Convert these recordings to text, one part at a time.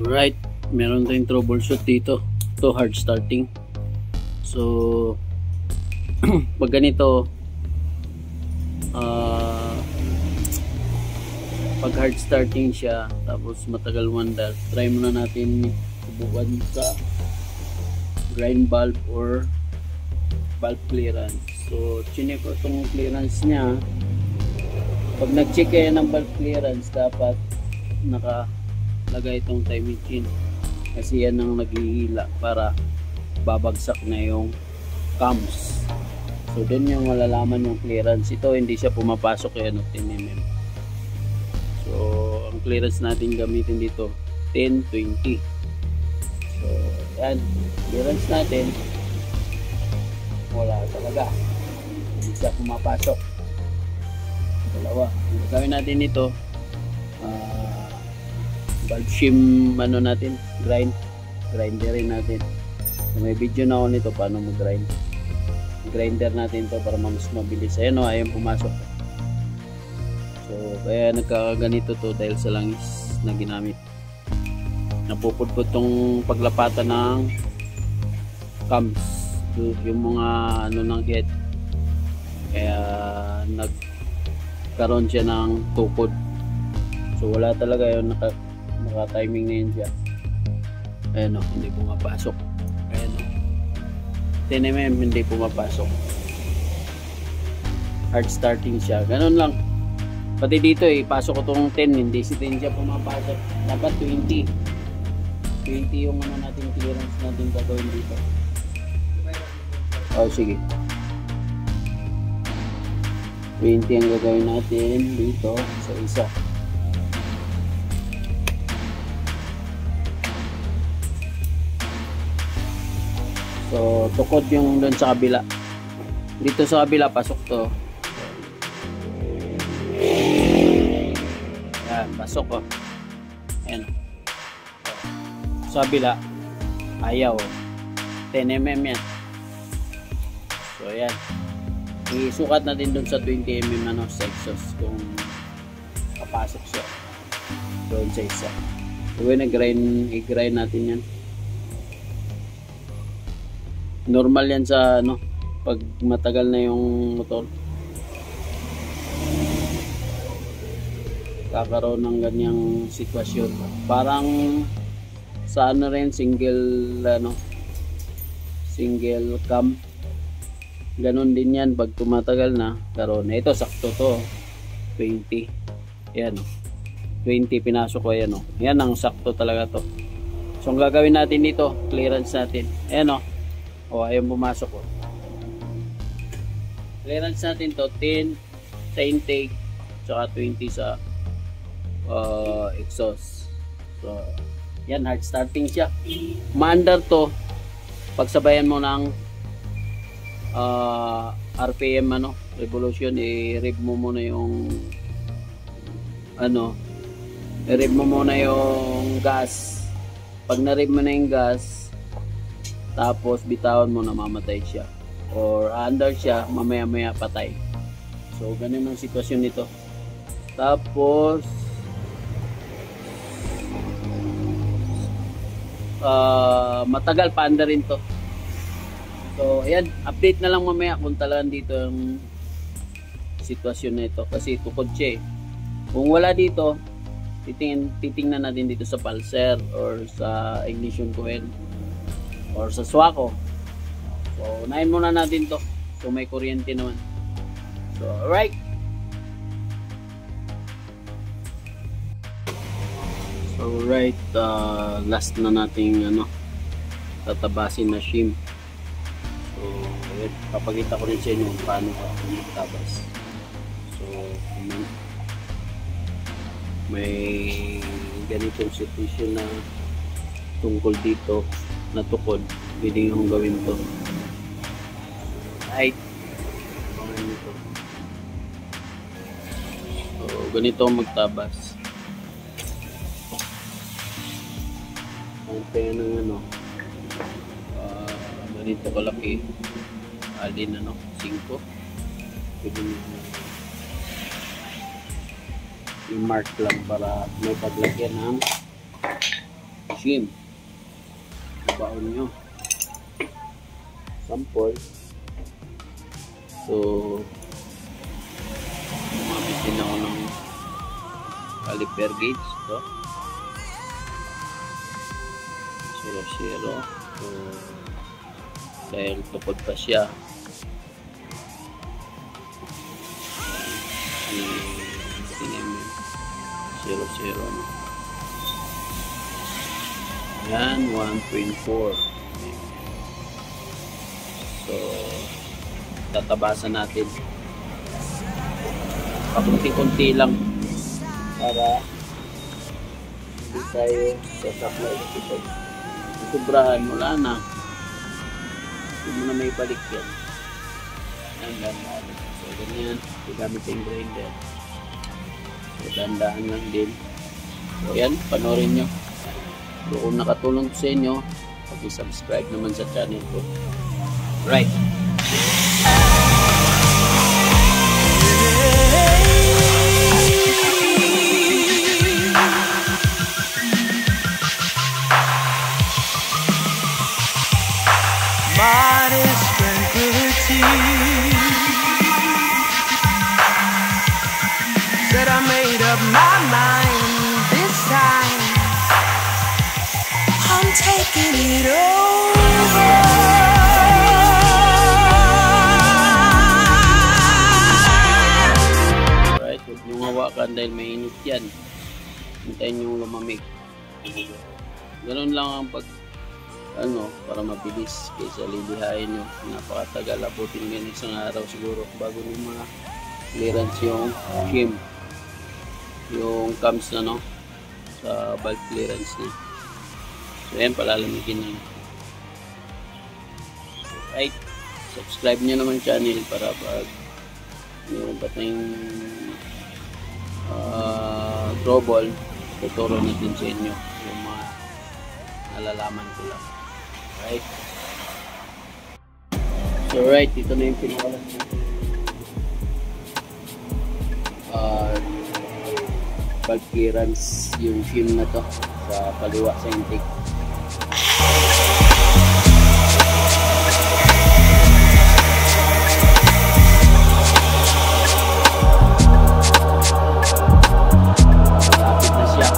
Right, meron tayong troubleshoot dito. Ito hard starting. So pag ganito pag hard starting siya tapos matagal mandar, try muna natin subukan sa grind valve or valve clearance. So chinek ko itong clearance nya. Pag nag-check kayo ng valve clearance, dapat nakalagay itong timing chain kasi yan ang naghihila para babagsak na yung cams. So doon yung malalaman yung clearance. Ito hindi siya pumapasok kaya 10 mm. So ang clearance natin gamitin dito 10-20. So yan, clearance natin wala talaga, hindi siya pumapasok. Dalawa. Ang gawin natin dito valve shim natin, grinderin natin. So, may video na ako nito paano mag-grind. Grinder natin to para mas mabilis. Ayan o, ayan pumasok. So kaya nagkakaganito to dahil sa langis na ginamit. Napupudpud tong paglapatan ng cams, yung mga ng head, kaya nagkaroon siya ng tukod. So wala talaga yun, naka-timing na yun siya. Ayan o, hindi pumapasok. Ayan o, 10 mm hindi pumapasok. Hard starting siya, ganun lang. Pati dito pasok ko tong 10, hindi si 10 siya pumapasok. Dapat 20 yung natin clearance natin gagawin dito. Oh sige, 20 ang gagawin natin dito sa isa. So tukod yung doon sa kabila. Dito sa kabila pasok to. Yan, pasok ko. Ayan. Sa kabila ayaw. 10 mm yan. So ayan. Isukat natin doon sa 20 mm sa exhaust kung papasok siya doon sa isa. So i-grind natin yan. Normal yan sa pag matagal na yung motor, kakaroon ng ganyang sitwasyon. Parang sa rin single cam, ganon din yan pag tumatagal na karoon. Ito sakto to 20, yan 20 pinasok ko, yan yan ang sakto talaga to. So ang gagawin natin dito, clearance natin, ayan ayun pumasok ko. Clearance natin to 10 sa intake tsaka 20 sa exhaust. So yan, hard starting siya. Maandar to pagsabayan mo ng RPM revolution. I-rev mo muna yung i-rev mo muna yung gas. Pag na-rev mo na yung gas, tapos bitawan mo, namamatay siya or under siya, mamaya patay. So ganun ang sitwasyon nito. Tapos matagal pa under rin to. So ayan, update na lang mamaya kung talagang dito ang sitwasyon na ito kasi tukod siya Kung wala dito, titingnan natin dito sa pulser or sa ignition coil or sa swako. So unahin muna natin to, so may kuryente naman. So alright, last na nating tatabasin na shim. So ayan, papakita ko rin sa inyo paano magtabas. So may ganitong situation na tungkol dito na tukod, pwede nyo gawin to. Right, so ganito magtabas. Ang kaya ng ganito kalaki, alin 5, pwede nyo i-mark lang para may paglagyan ng shim. Baon nyo. Sample. So, gumamit din ako ng caliper gauge. Ito. 0.0. So, dahil tukod pa siya. Mm. 0.0. Yan, 1.4. So, tatabasan natin. Pakunti-kunti lang para hindi tayo sasaklay ito. Sobrahan, wala na. Hindi mo na may balik yan. Yan. So, ganyan. Gamit yung grinder. So, dandaan lang din. So, yan. Panorin nyo. So, kung nakatulong sa inyo, pag-subscribe naman sa channel ko. Right. Modest tranquility. Said I made up my mind this time. I'm taking it over. Alright, huwag niyong hawakan dahil mainit yan. Hintayin niyong lumamig. Ganun lang ang para mabilis kaysa lilihain nyo. Napakatagal, abutin nga isang araw siguro bago yung mga clearance yung shim, yung cams na sa bulk clearance niya. So yan, palalamigin nyo. Right, subscribe nyo naman channel para pag mayroon pa tayong trouble, tuturo natin sa inyo yung mga nalalaman ko lang. Right. So right, ito na yung pinakalan natin. Bulk clearance yung shim na to sa kaliwa sa intake. Malapit na siya.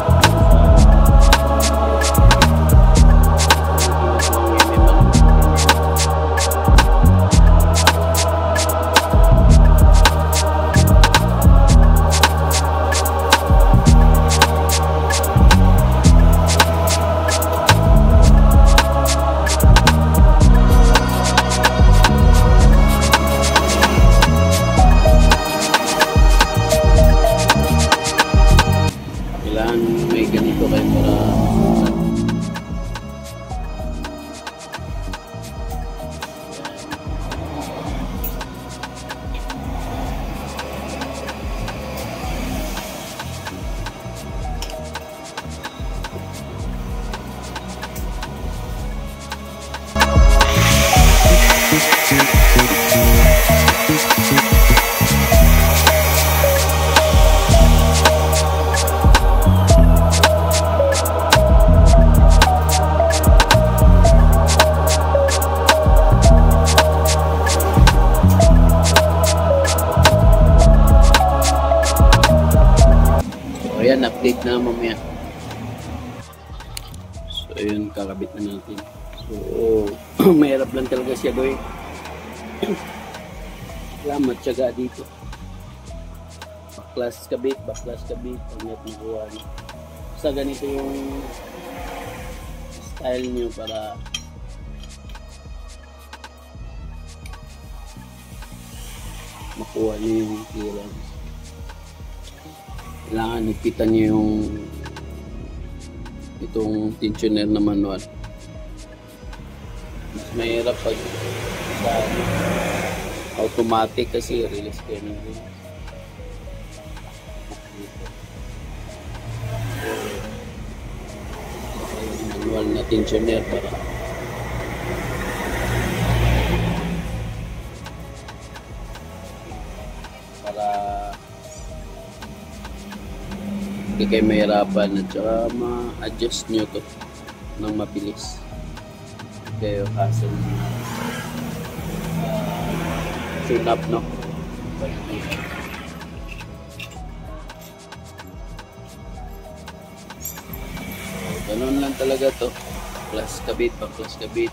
May ganito kayo para ayan, update na mamaya. So ayun, kakabit na natin. So mahirap lang talaga siya gawin. Salamat tiyaga dito. Baklas kabit. Pagnet nakuha niyo. Basta ganito yung style niyo para makuha niyo yung clearance. Kailangan ipitan niyo yung itong tensioner na manual. Mas mahirap pag sa automatic kasi release kayo ng rin. Manual na tensioner para hindi kayo mahirapan at saka ma-adjust nyo to ng mabilis. Kaya hassle tune up, no? Ganun lang talaga to. Plus kabit, plus kabit.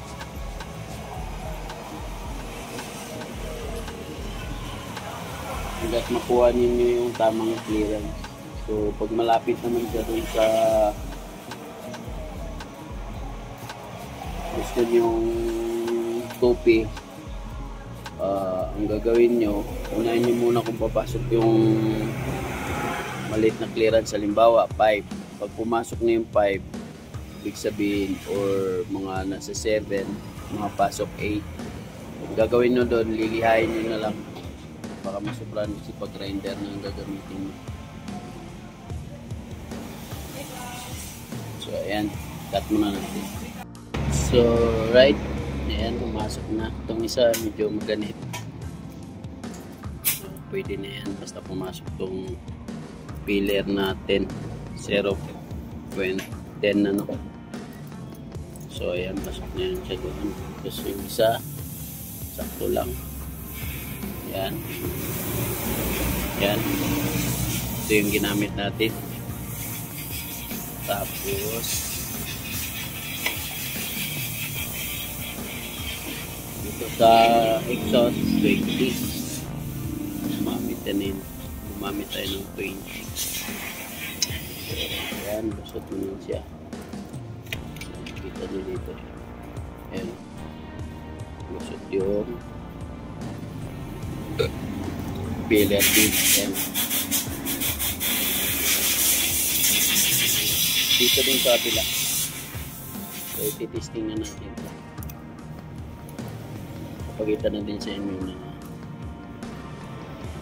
Hanggat makuha ninyo yung tamang clearance. So pag malapit naman siya dun sa gusto nyong topi, ang gagawin nyo, unahin nyo muna kung papasok yung maliit na clearance. Halimbawa 5. Pag pumasok na yung 5, ibig sabihin, or mga nasa 7, mga pasok 8, ang gagawin nyo doon, lilihain nyo na lang. Baka masubran si pag-grinder na ang gagamitin nyo. So ayan, cut muna natin. So right, ayan, pumasok na. Itong isa medyo maganit. So pwede na yan, basta pumasok itong filler natin 0.10 na, no? So ayan, pasok na yan siya doon. Tapos yung isa, sakto lang. Yan. Yan. Ito yung ginamit natin. Tapos dito sa exhaust 20. Gumamit tayo ng 20. So, yan. Lusot mo lang siya. Kita nyo dito. Ayan. Lusot yung filler tip. Ayan. Dito din sa kabila. So iti-testing na natin. Kapagita natin sa inyo na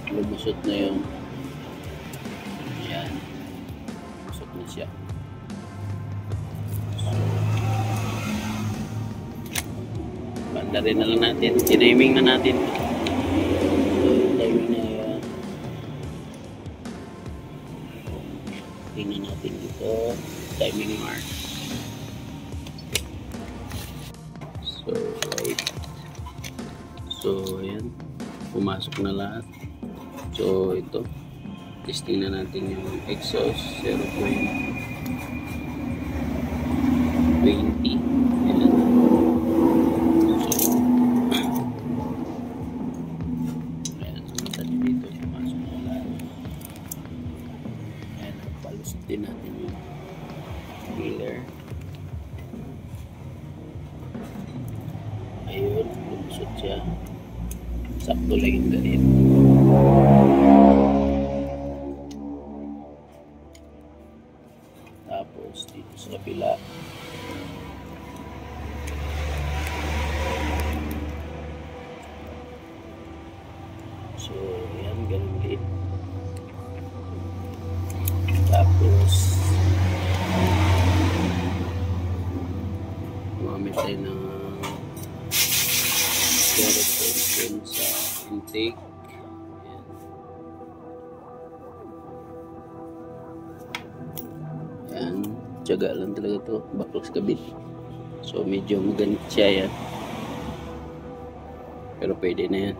lumusot na yung ayan. Lumusot na siya. So, banda rin na lang natin. Tinaming na natin. Timing na yan. Tingnan natin dito. Timing mark. So, right. So, ayan. Pumasok na lahat. So, ito. Testing na natin yung exhaust. 0.20. Ayan. Din natin yung filler. Ayun, lumusot siya. Sakto lang yung ganit. Tapos dito sa kabila. So, yan, ganun din. Tapos gumamit tayo ng tension sa intake. Ayan, tiyaga lang talaga to, backlogs kabit. So medyo maganit siya yan, pero pwede na yan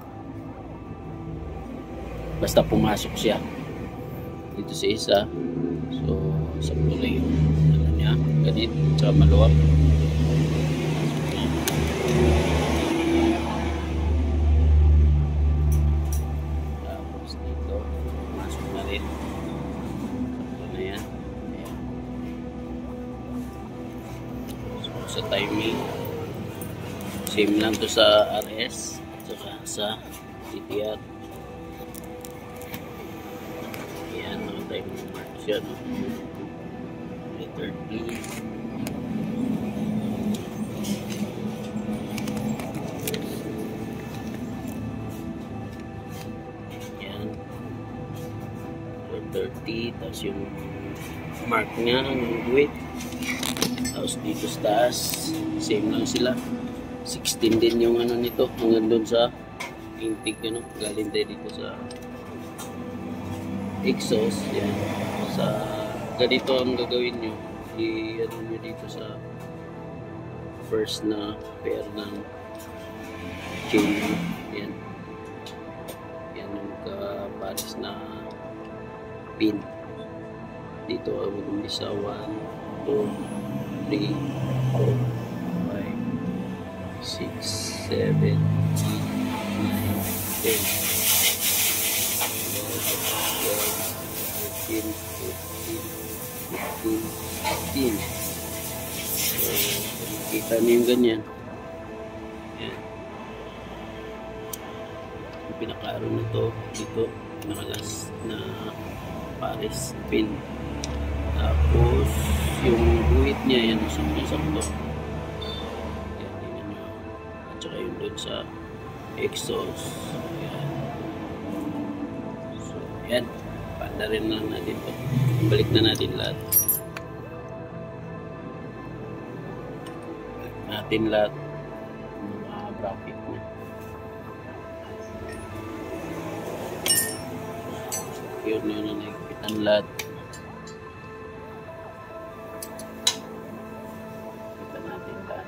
basta pumasok siya dito sa isa. So sakto lang yung ano niya, ganit, tsaka maluwag. Tapos dito pumasok na rin, sakto na yan. Ayan. So sa timing same lang to sa RS at saka sa TTR. Timing mark siya, no? Letter D. Yan. Letter T. Tapos yung mark niya ng weight. Tapos dito sa taas, same lang sila. 16 din yung ano nito. Hanggang doon sa intake, ano? Galing tayo dito sa exhaust. Yan, sa ganito ang gagawin nyo, i-ano nyo dito sa first na pair ng chain. Yan. Yan yung kapares na pin. Dito ako mag-umpisa. 1, 2, 3, 4, 5, 6, 7, 8, 9, 10, 15. So, makita niyo yung ganyan. Yan. Yung pinaka-arrow na to, dito, pinaka-last na pares pin. Tapos, yung buhit niya, yan, sakto. Yan, tingnan nyo. At saka yung doon sa exhaust. Yan. So, yan. Panda rin lang natin to. Balik na natin lahat. Natin lahat ng mga bracket niya. Secure na yun, nagpitan lahat. Pitan natin lahat.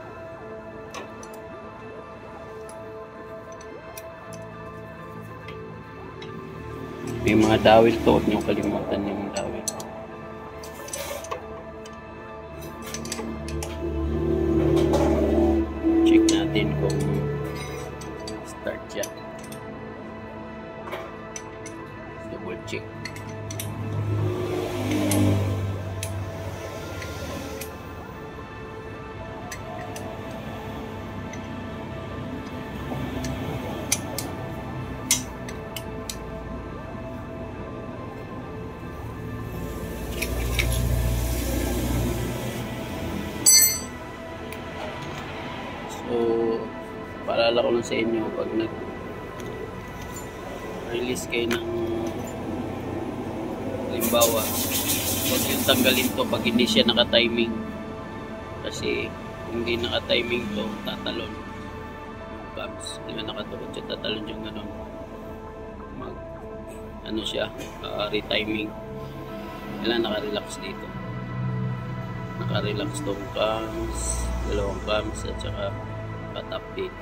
May mga dawil to, huwag niyong kalimutan yung dawil. Check natin kung start siya. Double check. So, paalala ko lang sa inyo, pag nag-release kayo ng halimbawa, huwag yung tanggalin to pag hindi siya naka-timing. Kasi kung hindi naka-timing to, tatalon yung cams. Hindi nakatukod siya, tatalon yung ano, ano siya, retiming. Kailangan naka-relax dito. Naka-relax tong cams, dalawang cams at saka cut update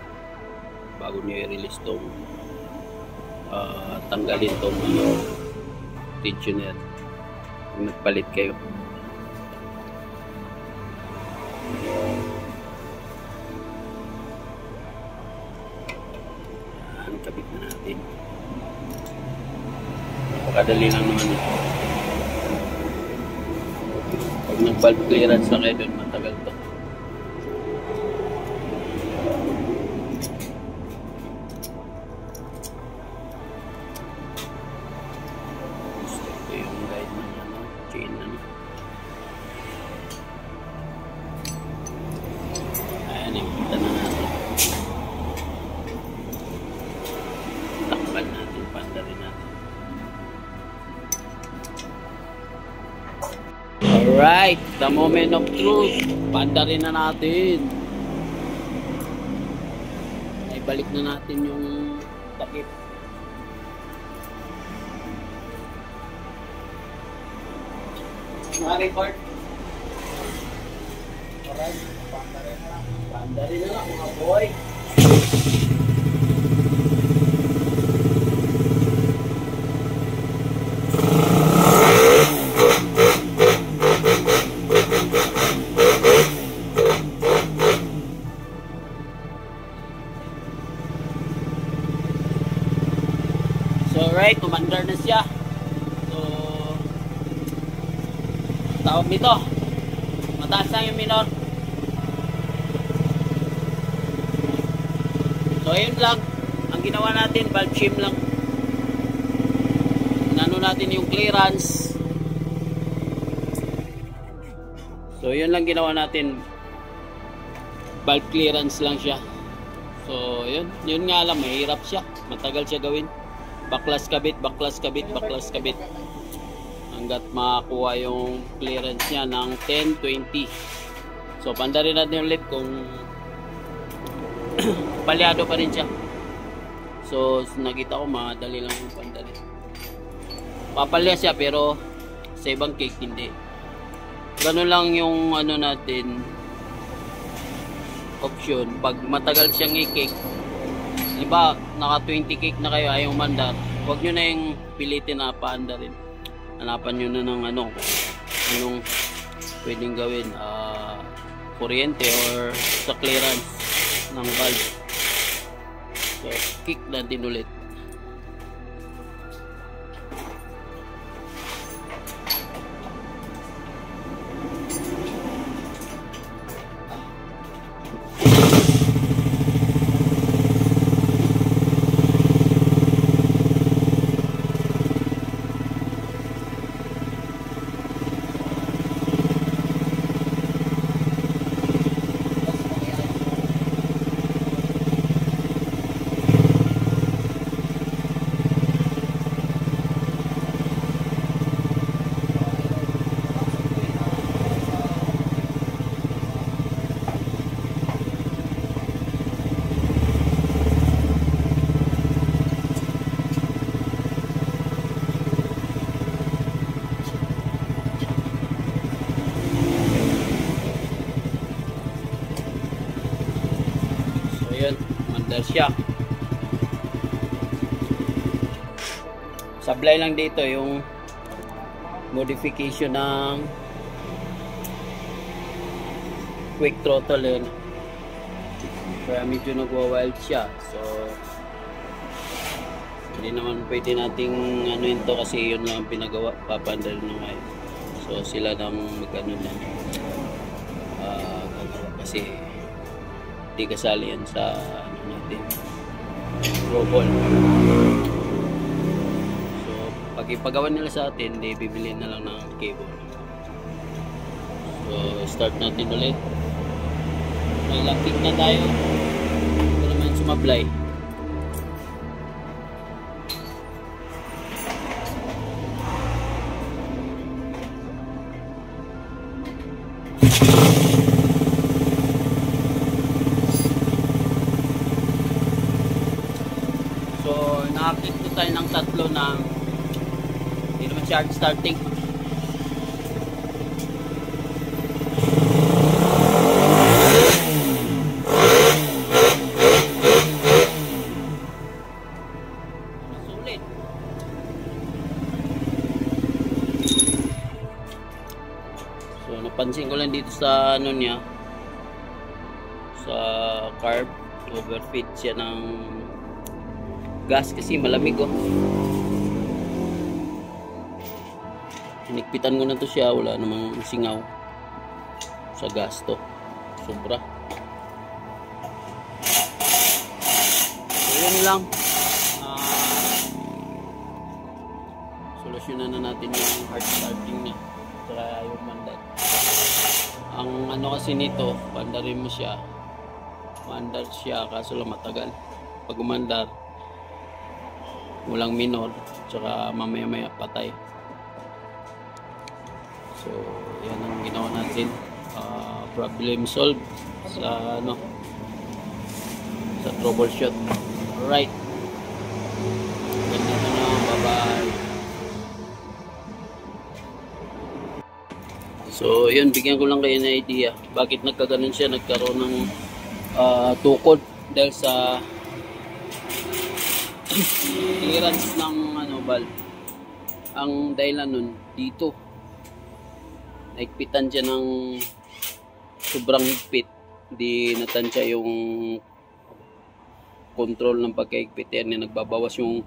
bago nyo i-release tong tanggalin tong tensioner kung nagpalit kayo. Kabit na natin. Napakadali lang naman ito. Pag nag-valve clearance na kayo doon, matagal to. Ayan, ikita na natin. Takpan natin, panda rin natin. Alright, the moment of truth. Panda rin na natin. Ibalik na natin yung takip. Record. Alright, panda rin na lang. Panda rin na lang mga boy. So alright, umandar na siya. Tawag nito, mataas lang yung minor. So ayun lang, ang ginawa natin, valve shim lang. Nano natin yung clearance. So yun lang ginawa natin, valve clearance lang siya. So yun nga lang, mahirap siya, matagal siya gawin. Baklas kabit, baklas kabit, baklas kabit, hanggat makakuha yung clearance niya ng 10-20. So panda rin natin ulit kung palyado pa rin siya. So nakita ko madali lang yung panda rin. Papalya siya pero sa ibang cake hindi. Ganun lang yung ano natin, option. Pag matagal siyang i-kick, di ba naka 20 kick na kayo, ayaw umandar, huwag nyo na yung pilitin na paandarin. Hanapan nyo na ng anong pwedeng gawin, kuryente or sa clearance ng valve. So kick natin ulit. Ayan, mandar siya. Sablay lang dito yung modification ng quick throttle yun. Kaya medyo nagwa-wild siya. So hindi naman pwede nating ano ito kasi yun lang pinagawa, papandal ng ngayon. So sila nang magano na gagawa kasi hindi kasali yan sa ano natin, robot. So pag ipagawa nila sa atin, hindi bibili na lang ng cable. So start natin ulit. May lakik na tayo. Ito naman sumablay. So, nakakit ko tayo ng tatlo na hindi naman charge starting. Sulit. So, napansin ko lang dito sa ano niya, sa carb, overfit siya ng gas kasi malamig oh. Hinigpitan ko na to siya, wala namang singaw sa gas to, sobra. So yun lang, solusyonan na natin yung hard starting niya saka yung mandar. Ang ano kasi nito, pandarin mo siya, mandar siya kaso lang matagal. Pag umandar walang minor, tsaka mamaya-maya patay. So yan ang ginawa natin, problem solved sa ano, sa troubleshoot. Alright, ganito na, bye bye. So yun, bigyan ko lang kayo ng idea bakit nagkaganon siya, nagkaroon ng tukod dahil sa clearance ng ano, valve. Ang dahilan nun dito, naigpitan siya ng sobrang higpit, hindi natansya yung control ng pagkaigpit. Yan, nagbabawas yung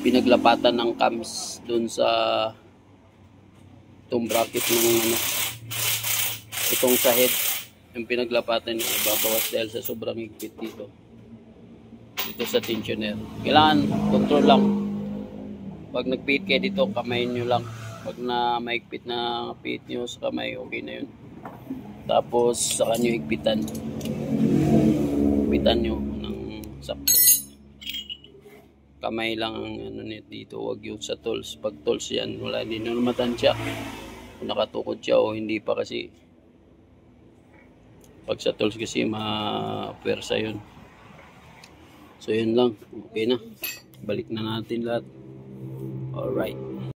pinaglapatan ng cams dun sa itong bracket ng ano, itong sa head, yung pinaglapatan niya babawas dahil sa sobrang higpit dito sa tensioner. Kailangan control lang. Pag nagpihit kayo dito, kamayin nyo lang. Pag na maigpit na pihit nyo sa kamay, okay na yun. Tapos saka nyo higpitan nyo ng sakto. Kamay lang ang ano dito, wag yung sa tools. Pag tools yan, wala, hindi nyo matansya kung nakatukod siya o hindi pa, kasi pag sa tools kasi ma-pwersa yun. So yun lang, okay na, balik na natin lahat. Alright.